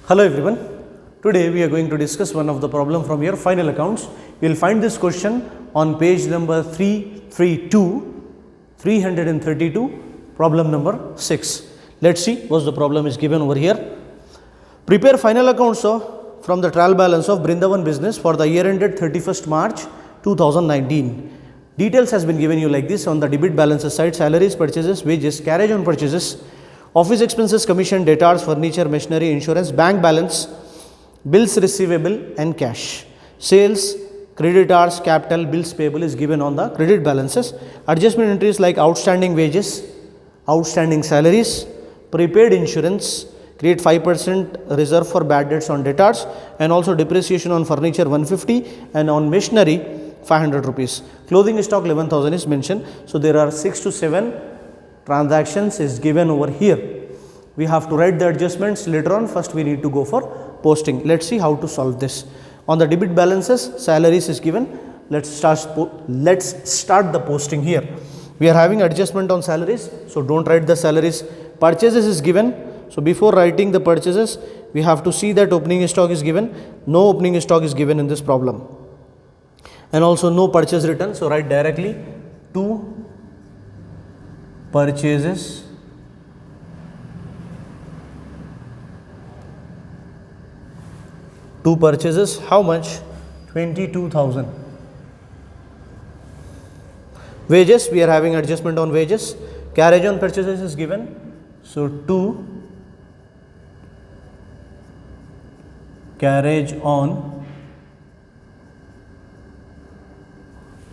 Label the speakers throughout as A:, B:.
A: Hello everyone. Today we are going to discuss one of the problem from your final accounts. You will find this question on page number 332, problem number 6. Let's see what the problem is given over here. Prepare final accounts from the trial balance of Brindavan business for the year ended 31st March 2019. Details has been given you like this. On the debit balances side, salaries, purchases, wages, carriage on purchases, office expenses, commission, debtors, furniture, machinery, insurance, bank balance, bills receivable and cash. Sales, creditors, capital, bills payable is given on the credit balances. Adjustment entries like outstanding wages, outstanding salaries, prepaid insurance, create 5% reserve for bad debts on debtors, and also depreciation on furniture 150 and on machinery 500 rupees. Clothing stock 11,000 is mentioned. So there are 6 to 7 transactions is given over here. We have to write the adjustments later on. First we need to go for posting. Let's see how to solve this. On the debit balances, salaries is given. Let's start the posting here. We are having adjustment on salaries, so don't write the salaries. Purchases is given. So before writing the purchases, we have to see that opening stock is given. No opening stock is given in this problem. And also no purchase return. So write directly 2 purchases how much? 22,000. Wages, we are having adjustment on wages. Carriage on purchases is given, so 2 carriage on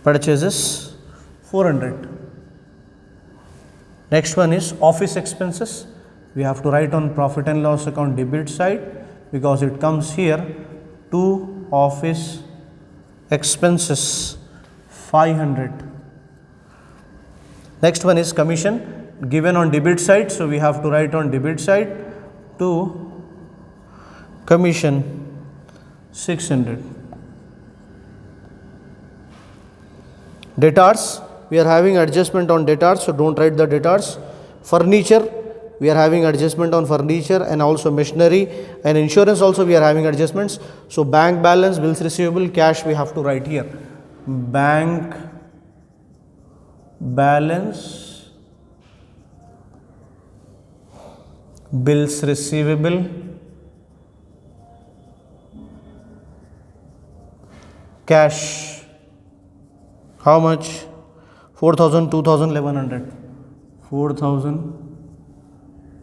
A: purchases 400. Next one is office expenses. We have to write on profit and loss account debit side because it comes here. 2 office expenses 500. Next one is commission given on debit side, so we have to write on debit side 2 commission 600. Debtors, we are having adjustment on debtors, so don't write the debtors. Furniture, we are having adjustment on furniture and also machinery, and insurance also we are having adjustments. So bank balance, bills receivable, cash we have to write here. Bank balance, bills receivable, cash. How much? 4,000, 2,000, 1100. 4,000,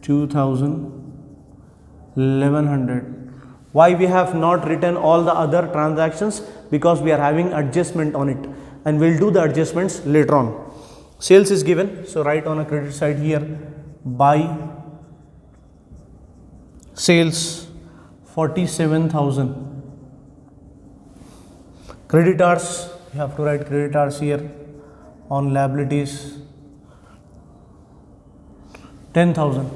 A: 2,000, 1100. Why we have not written all the other transactions? Because we are having adjustment on it, and we'll do the adjustments later on. Sales is given, so write on a credit side here. Buy sales 47,000. Creditors, you have to write creditors here on liabilities 10,000.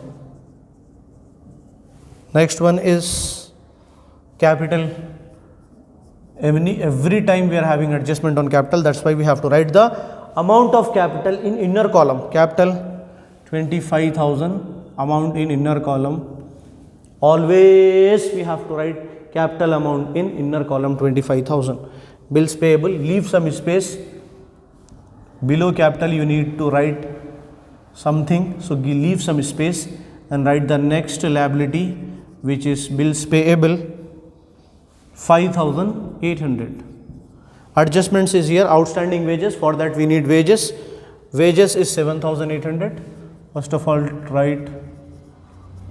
A: Next one is capital. Every time we are having adjustment on capital, that's why we have to write the amount of capital in inner column. Capital 25,000, amount in inner column. Always we have to write capital amount in inner column 25,000. Bills payable, leave some space. Below capital you need to write something, so leave some space and write the next liability, which is bills payable 5,800. Adjustments is here. Outstanding wages, for that we need wages. Wages is 7,800. First of all write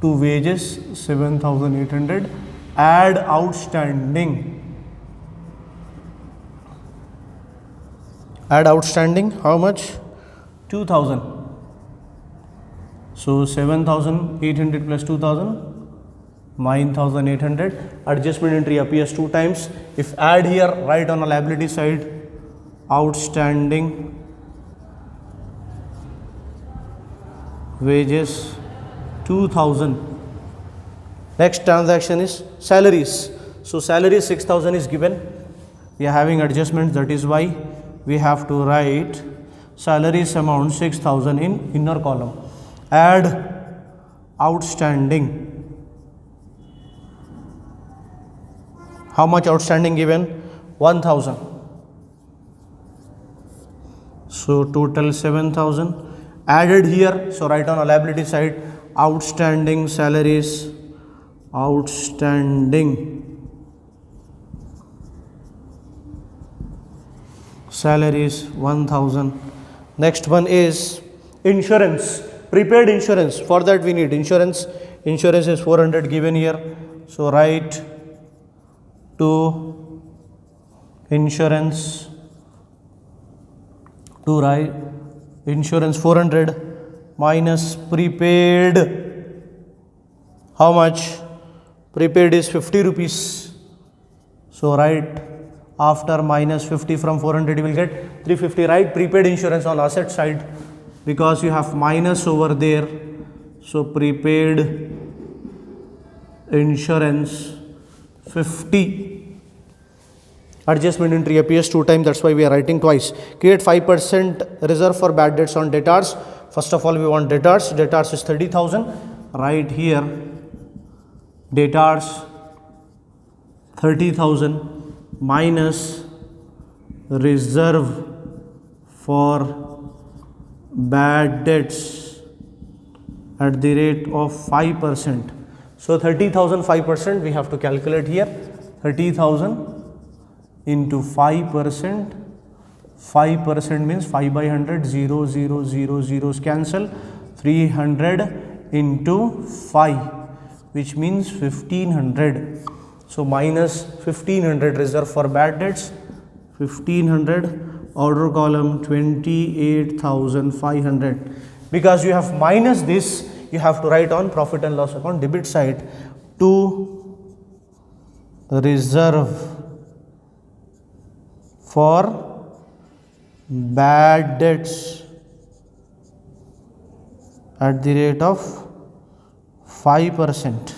A: to wages 7,800. Add outstanding. Add outstanding, how much? 2,000. So 7,800 plus 2,000, 9,800. Adjustment entry appears 2 times. If add here, write on a liability side outstanding wages 2,000. Next transaction is salaries. So salary 6,000 is given. We are having adjustments, that is why we have to write salaries amount 6,000 in inner column. Add outstanding How much outstanding given? 1000. So total 7000 added here. So write on a liability side, outstanding salaries, outstanding salaries 1000. Next one is insurance, prepaid insurance. For that we need insurance. Insurance is 400 given here. So write to insurance, to write insurance 400 minus prepaid. How much? Prepaid is 50 rupees. So write after minus 50 from 400 you will get 350. Write prepaid insurance on asset side because you have minus over there. So prepaid insurance 50. Adjustment entry appears 2 times, that's why we are writing twice. Create 5% reserve for bad debts on debtors. First of all we want debtors. Debtors is 30,000. Right here debtors 30,000 minus reserve for bad debts at the rate of 5%. So 30,000 5% we have to calculate here. 30,000 into 5%. 5% means 5 by 100, 0, 0, 0, zeros cancel. 300 into 5, which means 1500. So minus 1500 reserve for bad debts. 1500 order column 28,500. Because you have minus this, you have to write on profit and loss account debit side to reserve for bad debts at the rate of 5%.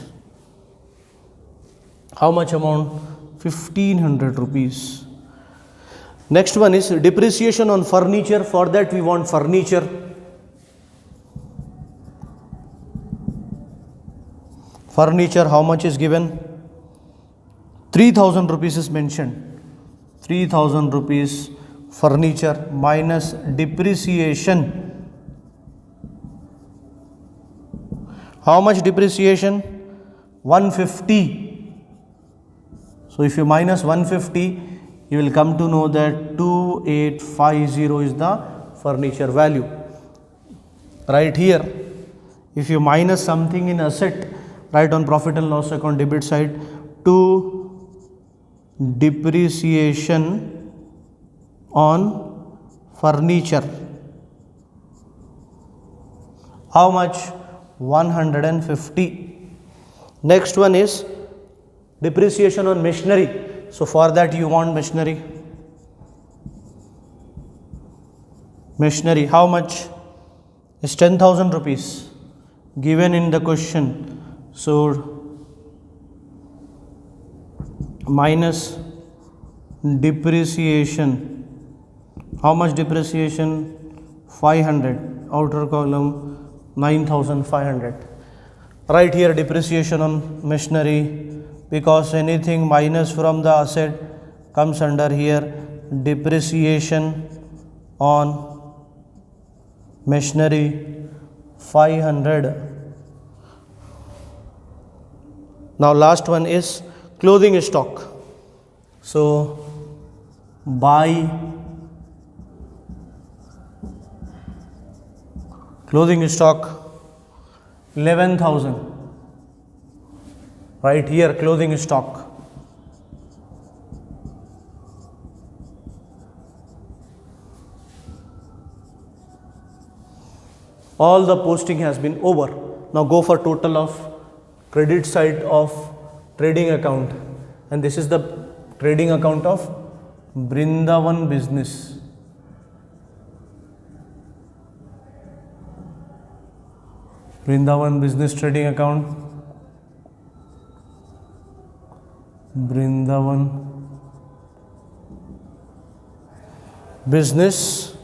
A: How much amount? 1500 rupees. Next one is depreciation on furniture. For that we want furniture. Furniture, how much is given? 3000 rupees is mentioned. 3000 rupees furniture minus depreciation. How much depreciation? 150. So if you minus 150, you will come to know that 2850 is the furniture value. Right here, if you minus something in asset, write on profit and loss account debit side to depreciation on furniture. How much? 150. Next one is depreciation on machinery. So for that you want machinery. Machinery, how much? Is 10,000 rupees given in the question. So minus depreciation. How much depreciation? 500. Outer column 9,500. Right here depreciation on machinery, because anything minus from the asset comes under here. Depreciation on machinery 500. Now last one is clothing stock. So buy clothing stock 11,000. Right here clothing stock. All the posting has been over. Now go for total of credit side of trading account, and this is the trading account of Brindavan business. Brindavan business trading account. Brindavan business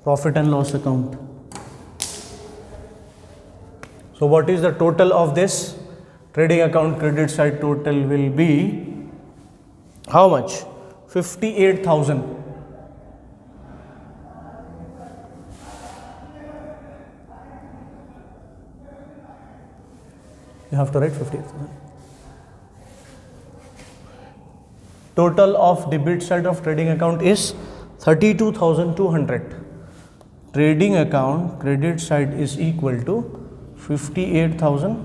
A: profit and loss account. So what is the total of this trading account? Credit side total will be How much? 58,000. You have to write 58,000. Total of debit side of trading account is 32,200. Trading account credit side is equal to 58,000.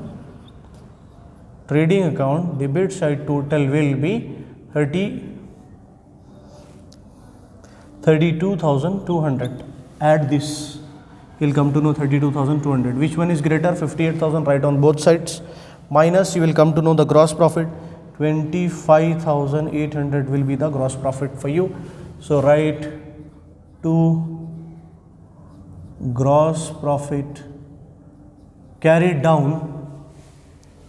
A: Trading account debit side total will be 32,200. Add this, you'll come to know 32,200. Which one is greater? 58,000, right on both sides. Minus, you will come to know the gross profit. 25,800 will be the gross profit for you. So write to gross profit carried down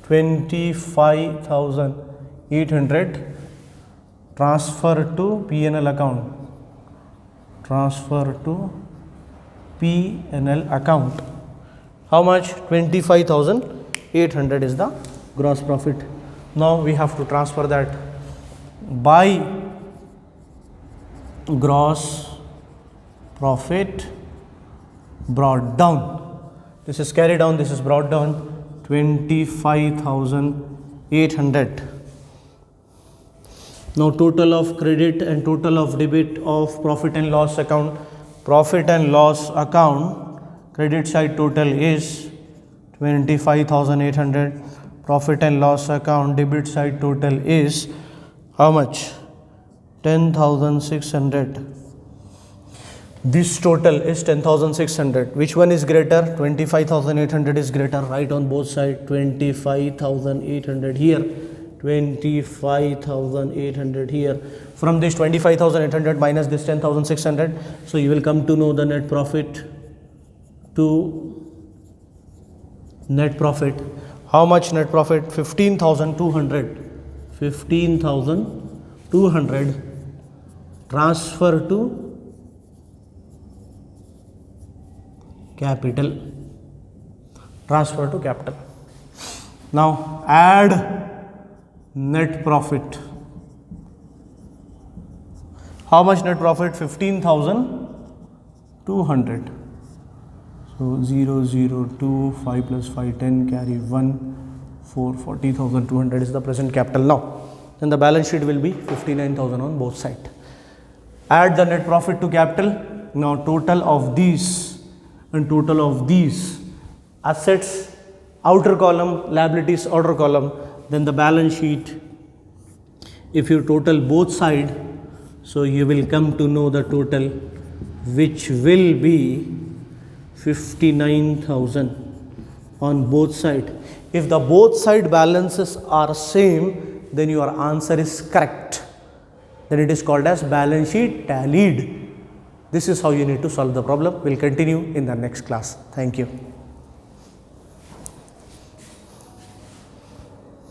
A: 25,800, transfer to P&L account. Transfer to P&L account. How much? 25,800 is the gross profit. Now we have to transfer that by gross profit brought down. This is carried down, this is brought down. 25,800. Now total of credit and total of debit of profit and loss account. Profit and loss account credit side total is 25,800. Profit and loss account debit side total is how much? 10,600. This total is 10,600. Which one is greater? 25,800 is greater, right on both sides. 25,800 here, 25,800 here. From this 25,800 minus this 10,600, so you will come to know the net profit to net profit. How much net profit? 15,200. 15,200 transfer to capital. Transfer to capital. Now add net profit. How much net profit? 15,200. So 0, 0, 2, 5 plus 5, 10, carry 1, 4, 40,200 is the present capital now. Then the balance sheet will be 59,000 on both sides. Add the net profit to capital. Now total of these and total of these, assets outer column, liabilities outer column, then the balance sheet, if you total both sides, so you will come to know the total, which will be 59,000 on both sides. If the both side balances are same, then your answer is correct. Then it is called as balance sheet tallied. This is how you need to solve the problem. We'll continue in the next class. Thank you.